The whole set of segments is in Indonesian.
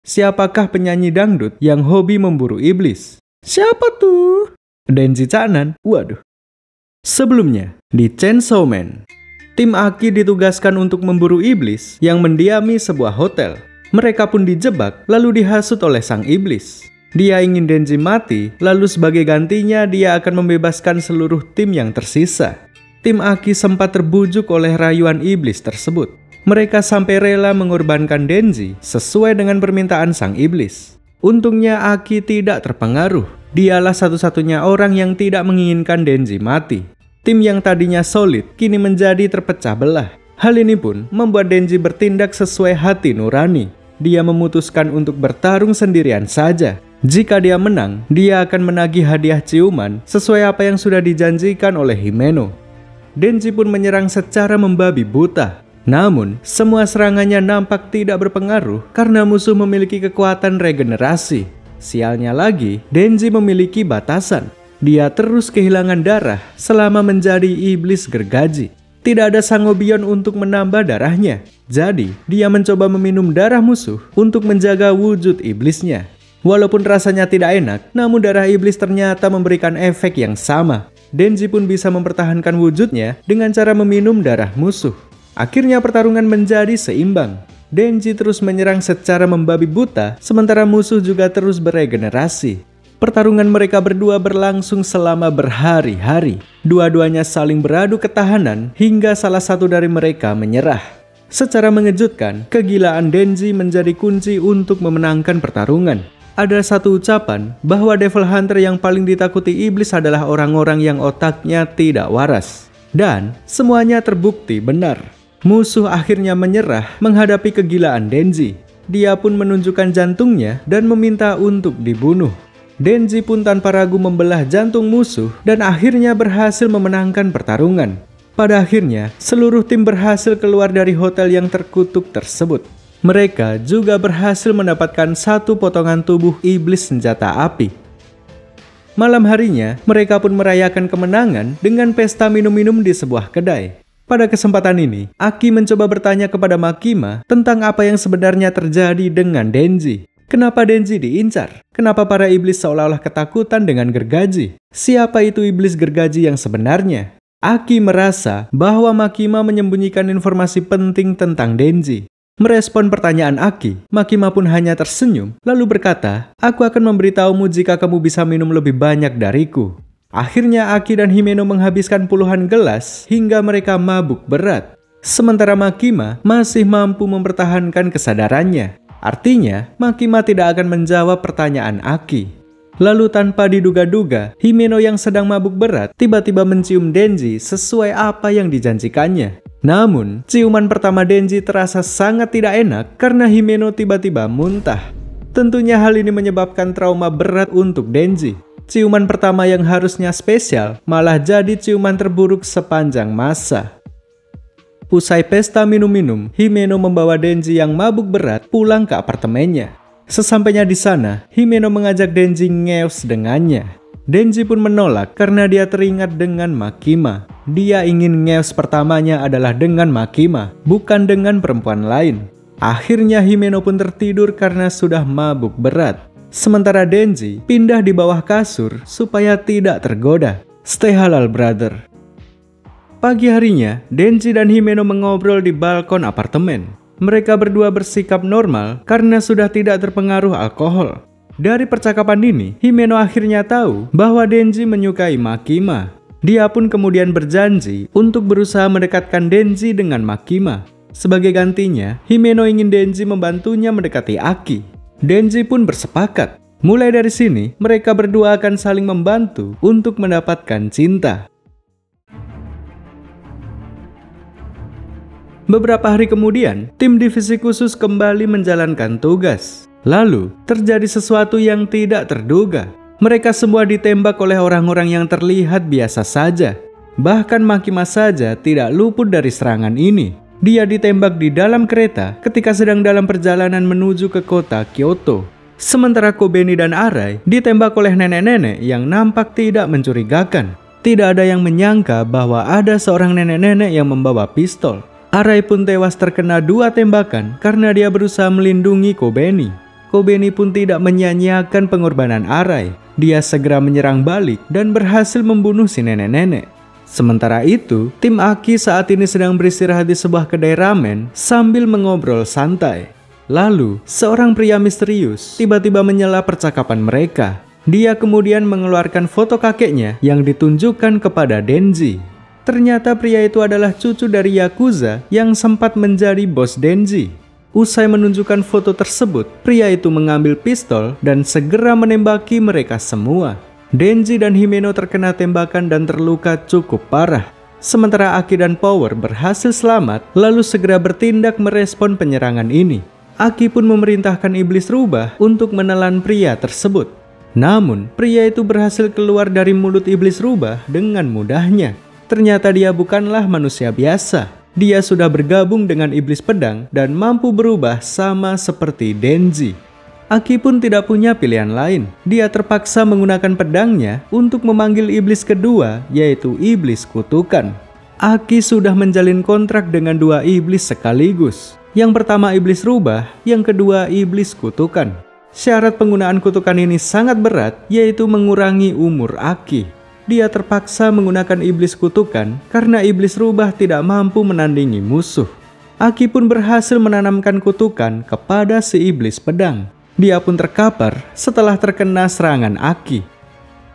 Siapakah penyanyi dangdut yang hobi memburu iblis? Siapa tuh? Denji Caknan? Waduh. Sebelumnya, di Chainsaw Man, tim Aki ditugaskan untuk memburu iblis yang mendiami sebuah hotel. Mereka pun dijebak lalu dihasut oleh sang iblis. Dia ingin Denji mati, lalu sebagai gantinya dia akan membebaskan seluruh tim yang tersisa. Tim Aki sempat terbujuk oleh rayuan iblis tersebut. Mereka sampai rela mengorbankan Denji sesuai dengan permintaan sang iblis. Untungnya Aki tidak terpengaruh. Dialah satu-satunya orang yang tidak menginginkan Denji mati. Tim yang tadinya solid kini menjadi terpecah belah. Hal ini pun membuat Denji bertindak sesuai hati nurani. Dia memutuskan untuk bertarung sendirian saja. Jika dia menang, dia akan menagih hadiah ciuman sesuai apa yang sudah dijanjikan oleh Himeno. Denji pun menyerang secara membabi buta. Namun, semua serangannya nampak tidak berpengaruh karena musuh memiliki kekuatan regenerasi. Sialnya lagi, Denji memiliki batasan. Dia terus kehilangan darah selama menjadi iblis gergaji. Tidak ada Sangobion untuk menambah darahnya. Jadi, dia mencoba meminum darah musuh untuk menjaga wujud iblisnya. Walaupun rasanya tidak enak, namun darah iblis ternyata memberikan efek yang sama. Denji pun bisa mempertahankan wujudnya dengan cara meminum darah musuh. Akhirnya pertarungan menjadi seimbang. Denji terus menyerang secara membabi buta, sementara musuh juga terus beregenerasi. Pertarungan mereka berdua berlangsung selama berhari-hari. Dua-duanya saling beradu ketahanan hingga salah satu dari mereka menyerah. Secara mengejutkan, kegilaan Denji menjadi kunci untuk memenangkan pertarungan. Ada satu ucapan bahwa Devil Hunter yang paling ditakuti iblis adalah orang-orang yang otaknya tidak waras. Dan semuanya terbukti benar. Musuh akhirnya menyerah menghadapi kegilaan Denji. Dia pun menunjukkan jantungnya dan meminta untuk dibunuh. Denji pun tanpa ragu membelah jantung musuh dan akhirnya berhasil memenangkan pertarungan. Pada akhirnya, seluruh tim berhasil keluar dari hotel yang terkutuk tersebut. Mereka juga berhasil mendapatkan satu potongan tubuh iblis senjata api. Malam harinya, mereka pun merayakan kemenangan dengan pesta minum-minum di sebuah kedai. Pada kesempatan ini, Aki mencoba bertanya kepada Makima tentang apa yang sebenarnya terjadi dengan Denji. Kenapa Denji diincar? Kenapa para iblis seolah-olah ketakutan dengan gergaji? Siapa itu iblis gergaji yang sebenarnya? Aki merasa bahwa Makima menyembunyikan informasi penting tentang Denji. Merespon pertanyaan Aki, Makima pun hanya tersenyum, lalu berkata, "Aku akan memberitahumu jika kamu bisa minum lebih banyak dariku." Akhirnya Aki dan Himeno menghabiskan puluhan gelas hingga mereka mabuk berat. Sementara Makima masih mampu mempertahankan kesadarannya. Artinya, Makima tidak akan menjawab pertanyaan Aki. Lalu tanpa diduga-duga, Himeno yang sedang mabuk berat tiba-tiba mencium Denji sesuai apa yang dijanjikannya. Namun, ciuman pertama Denji terasa sangat tidak enak karena Himeno tiba-tiba muntah. Tentunya hal ini menyebabkan trauma berat untuk Denji. Ciuman pertama yang harusnya spesial malah jadi ciuman terburuk sepanjang masa. Usai pesta minum-minum, Himeno membawa Denji yang mabuk berat pulang ke apartemennya. Sesampainya di sana, Himeno mengajak Denji ngeos dengannya. Denji pun menolak karena dia teringat dengan Makima. Dia ingin ngeos pertamanya adalah dengan Makima, bukan dengan perempuan lain. Akhirnya Himeno pun tertidur karena sudah mabuk berat. Sementara Denji pindah di bawah kasur supaya tidak tergoda. Stay halal, brother. Pagi harinya, Denji dan Himeno mengobrol di balkon apartemen. Mereka berdua bersikap normal karena sudah tidak terpengaruh alkohol. Dari percakapan ini, Himeno akhirnya tahu bahwa Denji menyukai Makima. Dia pun kemudian berjanji untuk berusaha mendekatkan Denji dengan Makima. Sebagai gantinya, Himeno ingin Denji membantunya mendekati Aki. Denji pun bersepakat. Mulai dari sini, mereka berdua akan saling membantu untuk mendapatkan cinta. Beberapa hari kemudian, tim divisi khusus kembali menjalankan tugas. Lalu, terjadi sesuatu yang tidak terduga. Mereka semua ditembak oleh orang-orang yang terlihat biasa saja. Bahkan Makima saja tidak luput dari serangan ini. Dia ditembak di dalam kereta ketika sedang dalam perjalanan menuju ke kota Kyoto. Sementara Kobeni dan Arai ditembak oleh nenek-nenek yang nampak tidak mencurigakan. Tidak ada yang menyangka bahwa ada seorang nenek-nenek yang membawa pistol. Arai pun tewas terkena 2 tembakan karena dia berusaha melindungi Kobeni. Kobeni pun tidak menyia-nyiakan pengorbanan Arai. Dia segera menyerang balik dan berhasil membunuh si nenek-nenek. Sementara itu, tim Aki saat ini sedang beristirahat di sebuah kedai ramen sambil mengobrol santai. Lalu, seorang pria misterius tiba-tiba menyela percakapan mereka. Dia kemudian mengeluarkan foto kakeknya yang ditunjukkan kepada Denji. Ternyata pria itu adalah cucu dari Yakuza yang sempat menjadi bos Denji. Usai menunjukkan foto tersebut, pria itu mengambil pistol dan segera menembaki mereka semua. Denji dan Himeno terkena tembakan dan terluka cukup parah. Sementara Aki dan Power berhasil selamat, lalu segera bertindak merespon penyerangan ini. Aki pun memerintahkan iblis rubah untuk menelan pria tersebut. Namun, pria itu berhasil keluar dari mulut iblis rubah dengan mudahnya. Ternyata dia bukanlah manusia biasa. Dia sudah bergabung dengan iblis pedang dan mampu berubah sama seperti Denji. Aki pun tidak punya pilihan lain. Dia terpaksa menggunakan pedangnya untuk memanggil iblis kedua, yaitu iblis kutukan. Aki sudah menjalin kontrak dengan dua iblis sekaligus. Yang pertama iblis rubah, yang kedua iblis kutukan. Syarat penggunaan kutukan ini sangat berat, yaitu mengurangi umur Aki. Dia terpaksa menggunakan iblis kutukan karena iblis rubah tidak mampu menandingi musuh. Aki pun berhasil menanamkan kutukan kepada si iblis pedang. Dia pun terkapar setelah terkena serangan Aki.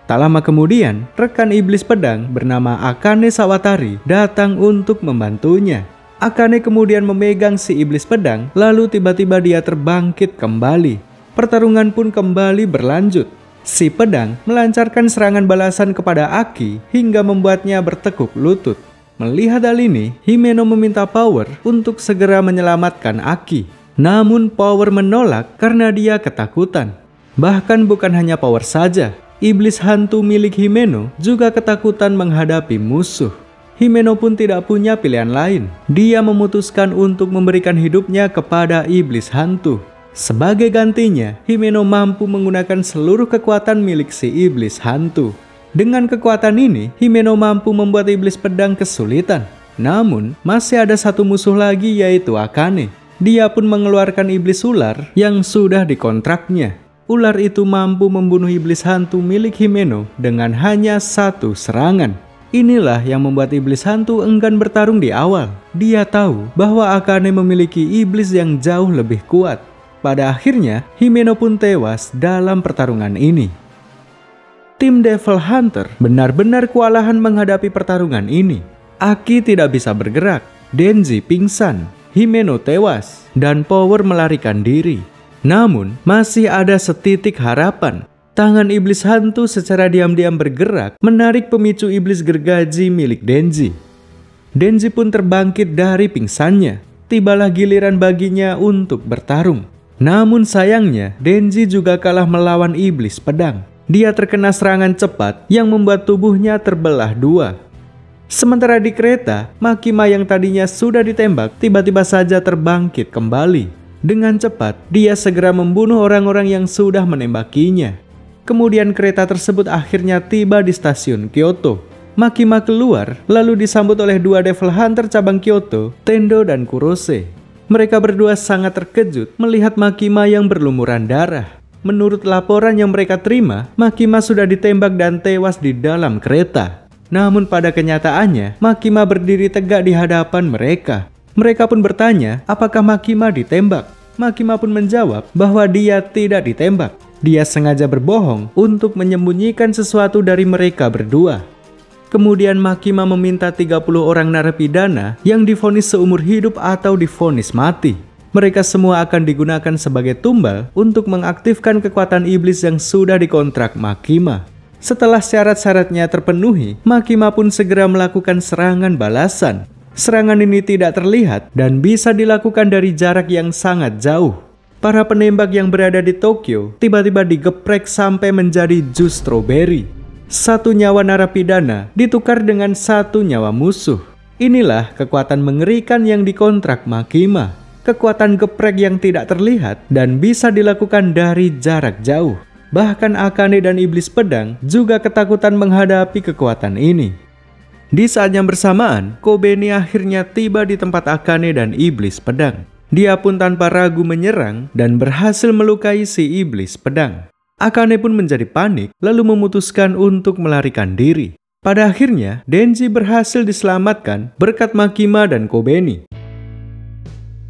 Tak lama kemudian, rekan iblis pedang bernama Akane Sawatari datang untuk membantunya. Akane kemudian memegang si iblis pedang, lalu tiba-tiba dia terbangkit kembali. Pertarungan pun kembali berlanjut. Si pedang melancarkan serangan balasan kepada Aki hingga membuatnya bertekuk lutut. Melihat hal ini, Himeno meminta Power untuk segera menyelamatkan Aki. Namun Power menolak karena dia ketakutan. Bahkan bukan hanya Power saja, iblis hantu milik Himeno juga ketakutan menghadapi musuh. Himeno pun tidak punya pilihan lain. Dia memutuskan untuk memberikan hidupnya kepada iblis hantu. Sebagai gantinya, Himeno mampu menggunakan seluruh kekuatan milik si iblis hantu. Dengan kekuatan ini, Himeno mampu membuat iblis pedang kesulitan. Namun, masih ada satu musuh lagi, yaitu Akane. Dia pun mengeluarkan iblis ular yang sudah dikontraknya. Ular itu mampu membunuh iblis hantu milik Himeno dengan hanya satu serangan. Inilah yang membuat iblis hantu enggan bertarung di awal. Dia tahu bahwa Akane memiliki iblis yang jauh lebih kuat. Pada akhirnya, Himeno pun tewas dalam pertarungan ini. Tim Devil Hunter benar-benar kewalahan menghadapi pertarungan ini. Aki tidak bisa bergerak, Denji pingsan, Himeno tewas, dan Power melarikan diri. Namun, masih ada setitik harapan. Tangan iblis hantu secara diam-diam bergerak, menarik pemicu iblis gergaji milik Denji. Denji pun terbangkit dari pingsannya. Tibalah giliran baginya untuk bertarung. Namun sayangnya, Denji juga kalah melawan iblis pedang. Dia terkena serangan cepat yang membuat tubuhnya terbelah dua. Sementara di kereta, Makima yang tadinya sudah ditembak tiba-tiba saja terbangkit kembali. Dengan cepat, dia segera membunuh orang-orang yang sudah menembakinya. Kemudian kereta tersebut akhirnya tiba di stasiun Kyoto. Makima keluar, lalu disambut oleh dua Devil Hunter cabang Kyoto, Tendo dan Kurose. Mereka berdua sangat terkejut melihat Makima yang berlumuran darah. Menurut laporan yang mereka terima, Makima sudah ditembak dan tewas di dalam kereta. Namun pada kenyataannya, Makima berdiri tegak di hadapan mereka. Mereka pun bertanya apakah Makima ditembak. Makima pun menjawab bahwa dia tidak ditembak. Dia sengaja berbohong untuk menyembunyikan sesuatu dari mereka berdua. Kemudian Makima meminta 30 orang narapidana yang divonis seumur hidup atau divonis mati. Mereka semua akan digunakan sebagai tumbal untuk mengaktifkan kekuatan iblis yang sudah dikontrak Makima. Setelah syarat-syaratnya terpenuhi, Makima pun segera melakukan serangan balasan. Serangan ini tidak terlihat dan bisa dilakukan dari jarak yang sangat jauh. Para penembak yang berada di Tokyo tiba-tiba digeprek sampai menjadi jus stroberi. Satu nyawa narapidana ditukar dengan satu nyawa musuh. Inilah kekuatan mengerikan yang dikontrak Makima. Kekuatan geprek yang tidak terlihat dan bisa dilakukan dari jarak jauh. Bahkan Akane dan iblis pedang juga ketakutan menghadapi kekuatan ini. Di saat yang bersamaan, Kobeni akhirnya tiba di tempat Akane dan iblis pedang. Dia pun tanpa ragu menyerang dan berhasil melukai si iblis pedang. Akane pun menjadi panik lalu memutuskan untuk melarikan diri. Pada akhirnya, Denji berhasil diselamatkan berkat Makima dan Kobeni.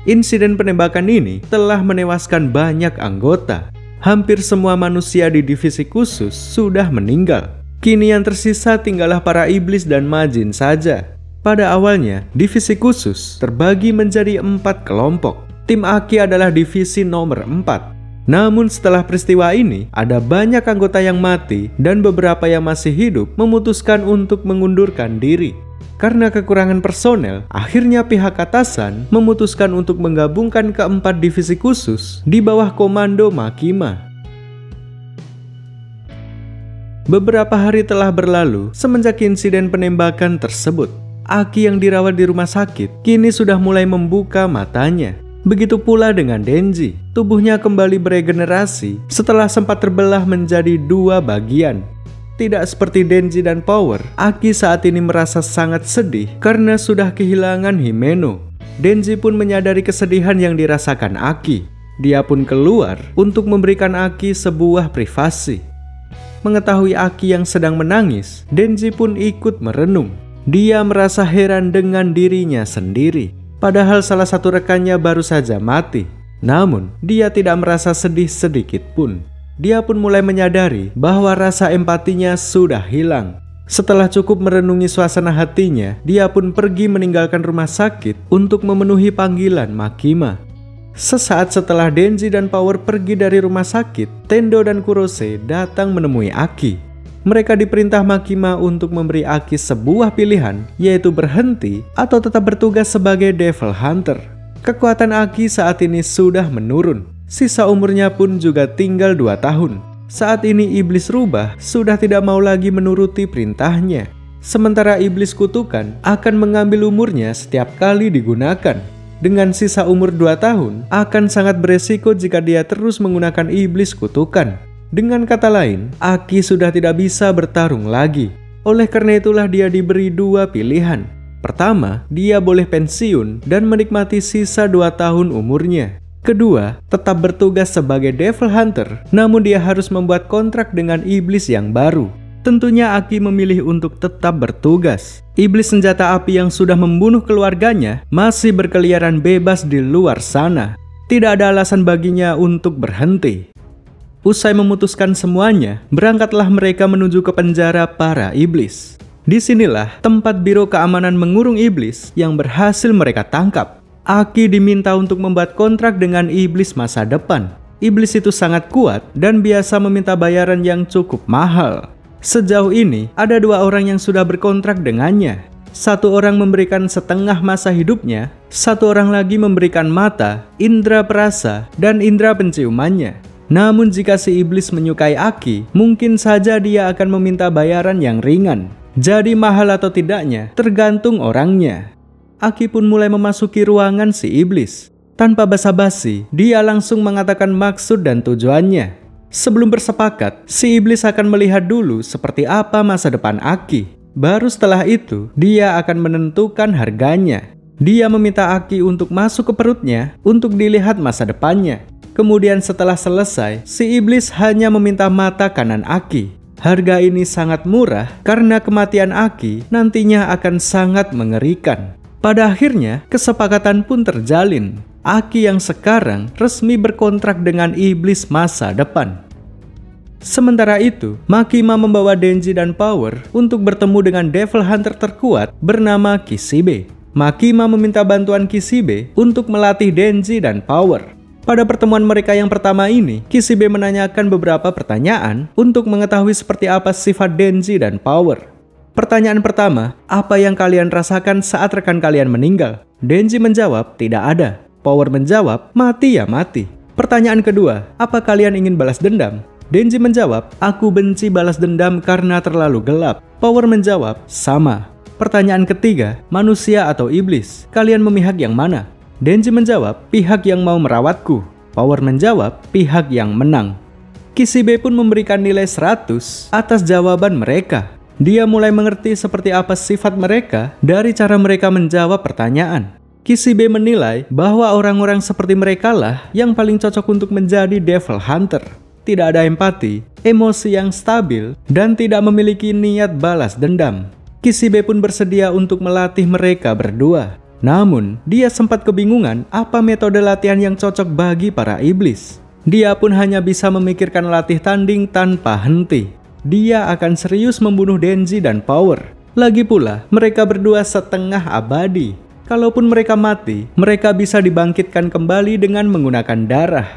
Insiden penembakan ini telah menewaskan banyak anggota. Hampir semua manusia di divisi khusus sudah meninggal. Kini yang tersisa tinggallah para iblis dan majin saja. Pada awalnya, divisi khusus terbagi menjadi 4 kelompok. Tim Aki adalah divisi nomor 4. Namun setelah peristiwa ini, ada banyak anggota yang mati dan beberapa yang masih hidup memutuskan untuk mengundurkan diri. Karena kekurangan personel, akhirnya pihak atasan memutuskan untuk menggabungkan keempat divisi khusus di bawah komando Makima. Beberapa hari telah berlalu semenjak insiden penembakan tersebut. Aki yang dirawat di rumah sakit kini sudah mulai membuka matanya. Begitu pula dengan Denji. Tubuhnya kembali beregenerasi setelah sempat terbelah menjadi 2 bagian. Tidak seperti Denji dan Power, Aki saat ini merasa sangat sedih karena sudah kehilangan Himeno. Denji pun menyadari kesedihan yang dirasakan Aki. Dia pun keluar untuk memberikan Aki sebuah privasi. Mengetahui Aki yang sedang menangis, Denji pun ikut merenung. Dia merasa heran dengan dirinya sendiri. Padahal salah satu rekannya baru saja mati. Namun, dia tidak merasa sedih sedikit pun. Dia pun mulai menyadari bahwa rasa empatinya sudah hilang. Setelah cukup merenungi suasana hatinya, dia pun pergi meninggalkan rumah sakit untuk memenuhi panggilan Makima. Sesaat setelah Denji dan Power pergi dari rumah sakit, Tendo dan Kurose datang menemui Aki. Mereka diperintah Makima untuk memberi Aki sebuah pilihan, yaitu berhenti atau tetap bertugas sebagai Devil Hunter. Kekuatan Aki saat ini sudah menurun. Sisa umurnya pun juga tinggal 2 tahun. Saat ini Iblis Rubah sudah tidak mau lagi menuruti perintahnya. Sementara Iblis Kutukan akan mengambil umurnya setiap kali digunakan. Dengan sisa umur 2 tahun, akan sangat beresiko jika dia terus menggunakan Iblis Kutukan. Dengan kata lain, Aki sudah tidak bisa bertarung lagi. Oleh karena itulah dia diberi 2 pilihan. Pertama, dia boleh pensiun dan menikmati sisa 2 tahun umurnya. Kedua, tetap bertugas sebagai Devil Hunter, namun dia harus membuat kontrak dengan iblis yang baru. Tentunya Aki memilih untuk tetap bertugas. Iblis senjata api yang sudah membunuh keluarganya masih berkeliaran bebas di luar sana. Tidak ada alasan baginya untuk berhenti. Usai memutuskan semuanya, berangkatlah mereka menuju ke penjara para iblis. Disinilah tempat Biro Keamanan mengurung iblis yang berhasil mereka tangkap. Aki diminta untuk membuat kontrak dengan iblis masa depan. Iblis itu sangat kuat dan biasa meminta bayaran yang cukup mahal. Sejauh ini, ada 2 orang yang sudah berkontrak dengannya. 1 orang memberikan setengah masa hidupnya, 1 orang lagi memberikan mata, indera perasa, dan indera penciumannya. Namun jika si iblis menyukai Aki, mungkin saja dia akan meminta bayaran yang ringan. Jadi mahal atau tidaknya, tergantung orangnya. Aki pun mulai memasuki ruangan si iblis. Tanpa basa-basi, dia langsung mengatakan maksud dan tujuannya. Sebelum bersepakat, si iblis akan melihat dulu seperti apa masa depan Aki. Baru setelah itu, dia akan menentukan harganya. Dia meminta Aki untuk masuk ke perutnya untuk dilihat masa depannya. Kemudian setelah selesai, si iblis hanya meminta mata kanan Aki. Harga ini sangat murah karena kematian Aki nantinya akan sangat mengerikan. Pada akhirnya, kesepakatan pun terjalin. Aki yang sekarang resmi berkontrak dengan iblis masa depan. Sementara itu, Makima membawa Denji dan Power untuk bertemu dengan Devil Hunter terkuat bernama Kishibe. Makima meminta bantuan Kishibe untuk melatih Denji dan Power. Pada pertemuan mereka yang pertama ini, Kishibe menanyakan beberapa pertanyaan untuk mengetahui seperti apa sifat Denji dan Power. Pertanyaan pertama, apa yang kalian rasakan saat rekan kalian meninggal? Denji menjawab, tidak ada. Power menjawab, mati ya mati. Pertanyaan kedua, apa kalian ingin balas dendam? Denji menjawab, aku benci balas dendam karena terlalu gelap. Power menjawab, sama. Pertanyaan ketiga, manusia atau iblis? Kalian memihak yang mana? Denji menjawab, pihak yang mau merawatku. Power menjawab, pihak yang menang. Kishibe pun memberikan nilai 100 atas jawaban mereka. Dia mulai mengerti seperti apa sifat mereka dari cara mereka menjawab pertanyaan. Kishibe menilai bahwa orang-orang seperti mereka lah yang paling cocok untuk menjadi Devil Hunter. Tidak ada empati, emosi yang stabil, dan tidak memiliki niat balas dendam. Kishibe pun bersedia untuk melatih mereka berdua. Namun, dia sempat kebingungan apa metode latihan yang cocok bagi para iblis. Dia pun hanya bisa memikirkan latih tanding tanpa henti. Dia akan serius membunuh Denji dan Power. Lagi pula, mereka berdua setengah abadi. Kalaupun mereka mati, mereka bisa dibangkitkan kembali dengan menggunakan darah.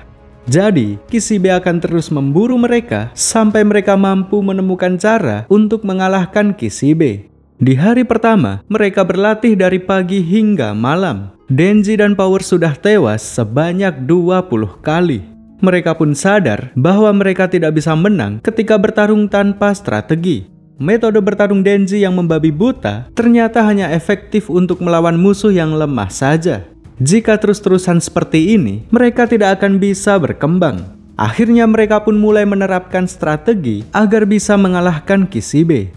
Jadi, Kishibe akan terus memburu mereka sampai mereka mampu menemukan cara untuk mengalahkan Kishibe. Di hari pertama, mereka berlatih dari pagi hingga malam. Denji dan Power sudah tewas sebanyak 20 kali. Mereka pun sadar bahwa mereka tidak bisa menang ketika bertarung tanpa strategi. Metode bertarung Denji yang membabi buta ternyata hanya efektif untuk melawan musuh yang lemah saja. Jika terus-terusan seperti ini, mereka tidak akan bisa berkembang. Akhirnya mereka pun mulai menerapkan strategi agar bisa mengalahkan Kishibe.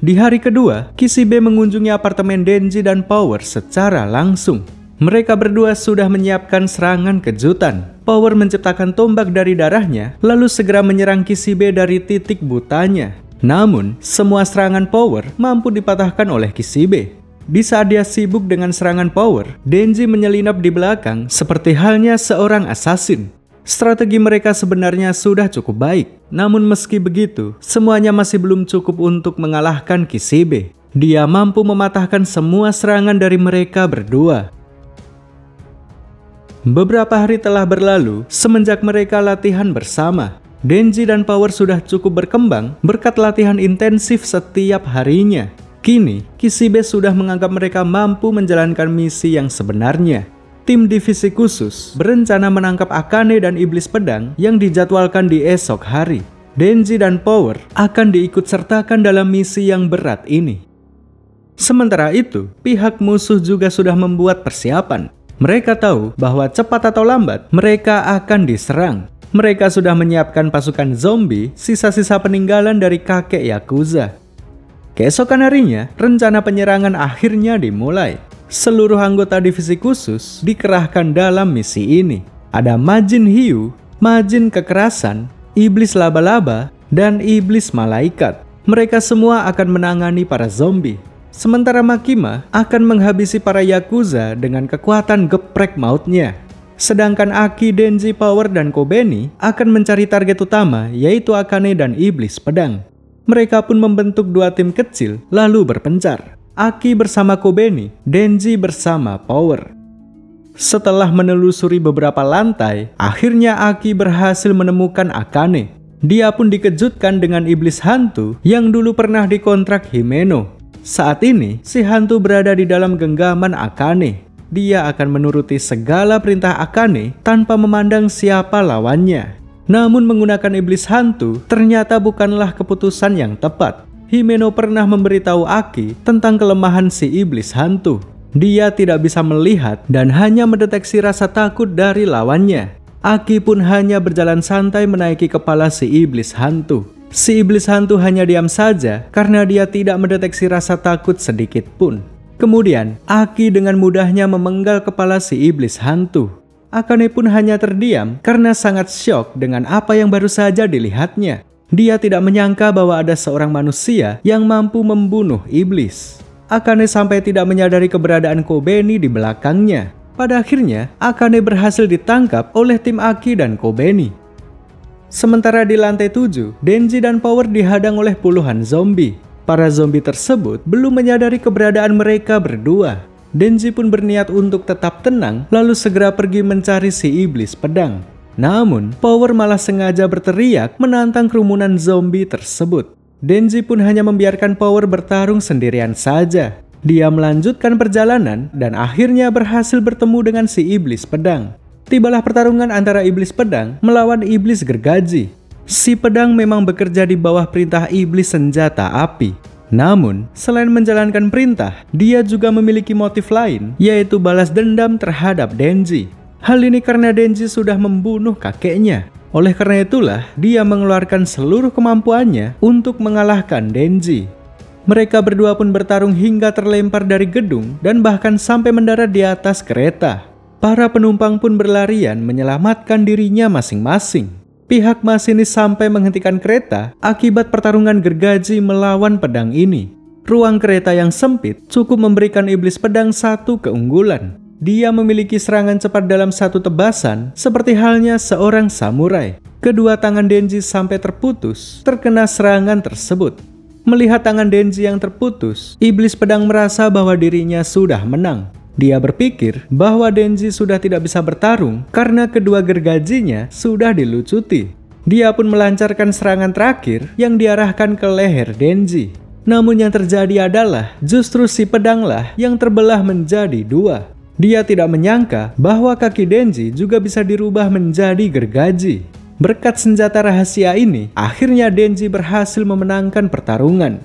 Di hari kedua, Kishibe mengunjungi apartemen Denji dan Power secara langsung. Mereka berdua sudah menyiapkan serangan kejutan. Power menciptakan tombak dari darahnya, lalu segera menyerang Kishibe dari titik butanya. Namun, semua serangan Power mampu dipatahkan oleh Kishibe. Di saat dia sibuk dengan serangan Power, Denji menyelinap di belakang seperti halnya seorang assassin. Strategi mereka sebenarnya sudah cukup baik. Namun meski begitu, semuanya masih belum cukup untuk mengalahkan Kishibe. Dia mampu mematahkan semua serangan dari mereka berdua. Beberapa hari telah berlalu semenjak mereka latihan bersama. Denji dan Power sudah cukup berkembang berkat latihan intensif setiap harinya. Kini, Kishibe sudah menganggap mereka mampu menjalankan misi yang sebenarnya. Tim divisi khusus berencana menangkap Akane dan Iblis Pedang yang dijadwalkan di esok hari. Denji dan Power akan diikutsertakan dalam misi yang berat ini. Sementara itu, pihak musuh juga sudah membuat persiapan. Mereka tahu bahwa cepat atau lambat mereka akan diserang. Mereka sudah menyiapkan pasukan zombie, sisa-sisa peninggalan dari kakek Yakuza. Keesokan harinya, rencana penyerangan akhirnya dimulai. Seluruh anggota divisi khusus dikerahkan dalam misi ini. Ada Majin Hiu, Majin Kekerasan, Iblis Laba-Laba, dan Iblis Malaikat. Mereka semua akan menangani para zombie. Sementara Makima akan menghabisi para Yakuza dengan kekuatan geprek mautnya. Sedangkan Aki, Denji, Power, dan Kobeni akan mencari target utama yaitu Akane dan Iblis Pedang. Mereka pun membentuk dua tim kecil lalu berpencar. Aki bersama Kobeni, Denji bersama Power. Setelah menelusuri beberapa lantai, akhirnya Aki berhasil menemukan Akane. Dia pun dikejutkan dengan iblis hantu yang dulu pernah dikontrak Himeno. Saat ini, si hantu berada di dalam genggaman Akane. Dia akan menuruti segala perintah Akane tanpa memandang siapa lawannya. Namun menggunakan iblis hantu ternyata bukanlah keputusan yang tepat. Himeno pernah memberitahu Aki tentang kelemahan si iblis hantu. Dia tidak bisa melihat dan hanya mendeteksi rasa takut dari lawannya. Aki pun hanya berjalan santai menaiki kepala si iblis hantu. Si iblis hantu hanya diam saja karena dia tidak mendeteksi rasa takut sedikit pun. Kemudian, Aki dengan mudahnya memenggal kepala si iblis hantu. Akane pun hanya terdiam karena sangat syok dengan apa yang baru saja dilihatnya. Dia tidak menyangka bahwa ada seorang manusia yang mampu membunuh iblis. Akane sampai tidak menyadari keberadaan Kobeni di belakangnya. Pada akhirnya, Akane berhasil ditangkap oleh tim Aki dan Kobeni. Sementara di lantai 7, Denji dan Power dihadang oleh puluhan zombie. Para zombie tersebut belum menyadari keberadaan mereka berdua. Denji pun berniat untuk tetap tenang lalu segera pergi mencari si iblis pedang. Namun, Power malah sengaja berteriak menantang kerumunan zombie tersebut. Denji pun hanya membiarkan Power bertarung sendirian saja. Dia melanjutkan perjalanan dan akhirnya berhasil bertemu dengan si iblis pedang. Tibalah pertarungan antara iblis pedang melawan iblis gergaji. Si pedang memang bekerja di bawah perintah iblis senjata api. Namun, selain menjalankan perintah, dia juga memiliki motif lain, yaitu balas dendam terhadap Denji. Hal ini karena Denji sudah membunuh kakeknya. Oleh karena itulah, dia mengeluarkan seluruh kemampuannya untuk mengalahkan Denji. Mereka berdua pun bertarung hingga terlempar dari gedung dan bahkan sampai mendarat di atas kereta. Para penumpang pun berlarian menyelamatkan dirinya masing-masing. Pihak masinis sampai menghentikan kereta akibat pertarungan gergaji melawan pedang ini. Ruang kereta yang sempit cukup memberikan iblis pedang satu keunggulan. Dia memiliki serangan cepat dalam satu tebasan seperti halnya seorang samurai. Kedua tangan Denji sampai terputus terkena serangan tersebut. Melihat tangan Denji yang terputus, iblis pedang merasa bahwa dirinya sudah menang. Dia berpikir bahwa Denji sudah tidak bisa bertarung karena kedua gergajinya sudah dilucuti. Dia pun melancarkan serangan terakhir yang diarahkan ke leher Denji. Namun yang terjadi adalah justru si pedanglah yang terbelah menjadi dua. Dia tidak menyangka bahwa kaki Denji juga bisa dirubah menjadi gergaji. Berkat senjata rahasia ini, akhirnya Denji berhasil memenangkan pertarungan.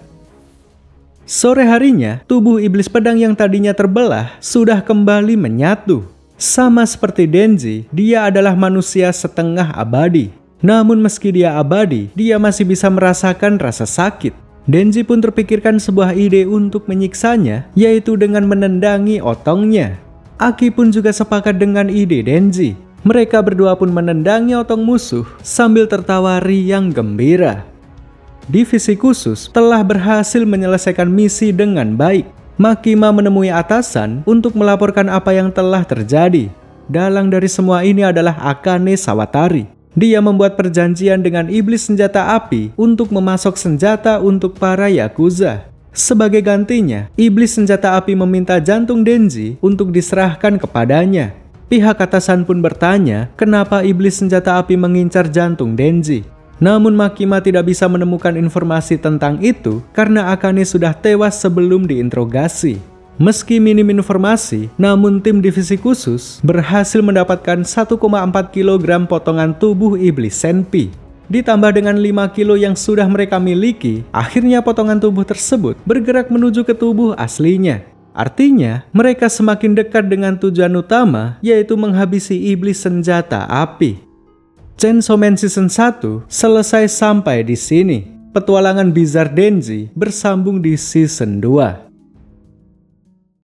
Sore harinya, tubuh iblis pedang yang tadinya terbelah sudah kembali menyatu. Sama seperti Denji, dia adalah manusia setengah abadi. Namun meski dia abadi, dia masih bisa merasakan rasa sakit. Denji pun terpikirkan sebuah ide untuk menyiksanya, yaitu dengan menendangi otongnya. Aki pun juga sepakat dengan ide Denji. Mereka berdua pun menendangi otong musuh sambil tertawa riang gembira. Divisi khusus telah berhasil menyelesaikan misi dengan baik. Makima menemui atasan untuk melaporkan apa yang telah terjadi. Dalang dari semua ini adalah Akane Sawatari. Dia membuat perjanjian dengan iblis senjata api untuk memasok senjata untuk para Yakuza. Sebagai gantinya, iblis senjata api meminta jantung Denji untuk diserahkan kepadanya. Pihak atasan pun bertanya kenapa iblis senjata api mengincar jantung Denji. Namun Makima tidak bisa menemukan informasi tentang itu karena Akane sudah tewas sebelum diinterogasi. Meski minim informasi, namun tim divisi khusus berhasil mendapatkan 1,4 kg potongan tubuh iblis Senpi. Ditambah dengan 5 kilo yang sudah mereka miliki, akhirnya potongan tubuh tersebut bergerak menuju ke tubuh aslinya. Artinya, mereka semakin dekat dengan tujuan utama, yaitu menghabisi iblis senjata api. Chainsaw Man Season 1 selesai sampai di sini. Petualangan Bizarre Denji bersambung di Season 2.